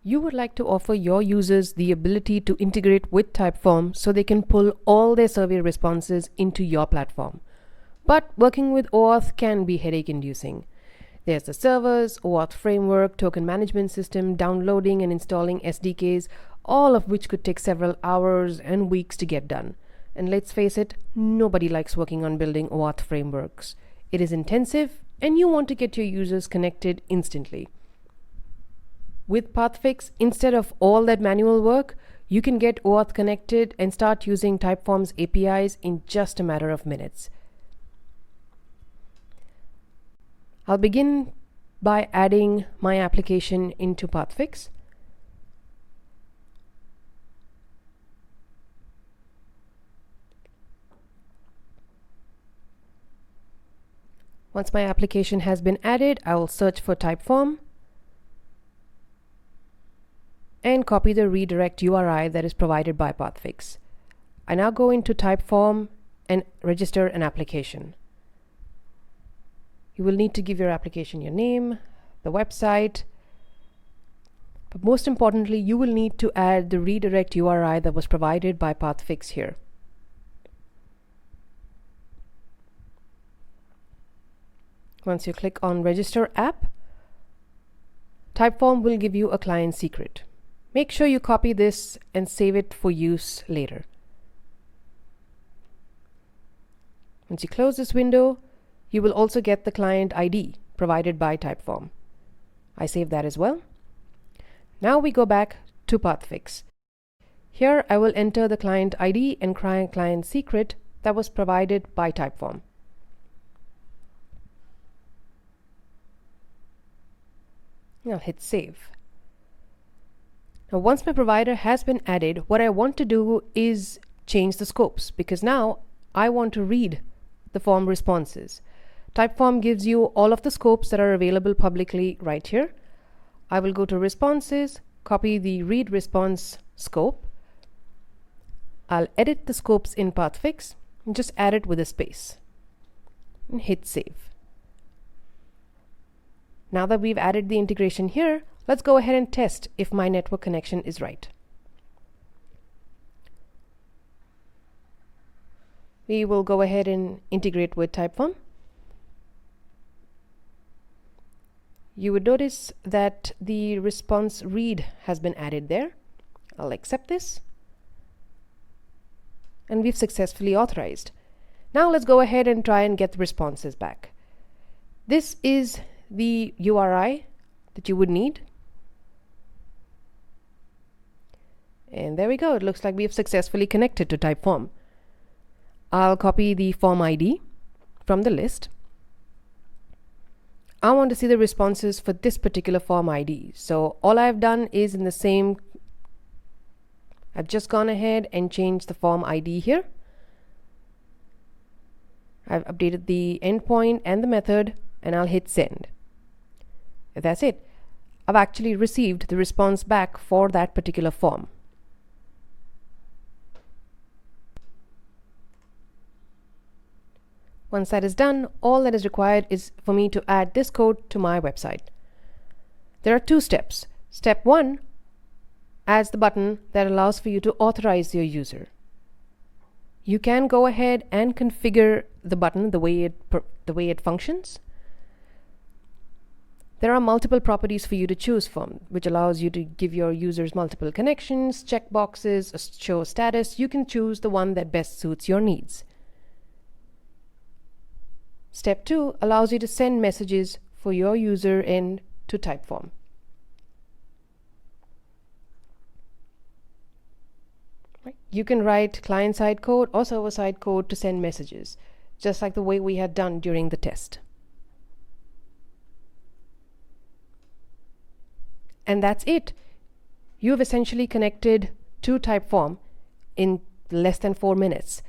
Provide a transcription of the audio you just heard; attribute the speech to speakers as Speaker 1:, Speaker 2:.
Speaker 1: You would like to offer your users the ability to integrate with Typeform so they can pull all their survey responses into your platform. But working with OAuth can be headache-inducing. There's the servers, OAuth framework, token management system, downloading and installing SDKs, all of which could take several hours and weeks to get done. And let's face it, nobody likes working on building OAuth frameworks. It is intensive, and you want to get your users connected instantly. With Pathfix, instead of all that manual work, you can get OAuth connected and start using Typeform's APIs in just a matter of minutes. I'll begin by adding my application into Pathfix. Once my application has been added, I will search for Typeform and copy the redirect URI that is provided by Pathfix. I now go into Typeform and register an application. You will need to give your application your name, the website, but most importantly, you will need to add the redirect URI that was provided by Pathfix here. Once you click on Register App, Typeform will give you a client secret. Make sure you copy this and save it for use later. Once you close this window, you will also get the client ID provided by Typeform. I save that as well. Now we go back to Pathfix. Here I will enter the client ID and client secret that was provided by Typeform. I'll hit save. Now once my provider has been added, what I want to do is change the scopes, because now I want to read the form responses. Typeform gives you all of the scopes that are available publicly right here. I will go to responses, copy the read response scope. I'll edit the scopes in Pathfix and just add it with a space and hit save. Now that we've added the integration here, let's go ahead and test if my network connection is right. We will go ahead and integrate with Typeform. You would notice that the response read has been added there. I'll accept this. And we've successfully authorized. Now let's go ahead and try and get the responses back. This is the URI that you would need. And there we go. It looks like we have successfully connected to Typeform. I'll copy the form ID from the list. I want to see the responses for this particular form ID. So all I've done is I've just gone ahead and changed the form ID here. I've updated the endpoint and the method, and I'll hit send. That's it. I've actually received the response back for that particular form. Once that is done, all that is required is for me to add this code to my website. There are two steps. Step 1 adds the button that allows for you to authorize your user. You can go ahead and configure the button the way it functions. There are multiple properties for you to choose from, which allows you to give your users multiple connections, checkboxes, show status. You can choose the one that best suits your needs. Step 2 allows you to send messages for your user end to Typeform. Right. You can write client-side code or server-side code to send messages, just like the way we had done during the test. And that's it. You have essentially connected to Typeform in less than 4 minutes.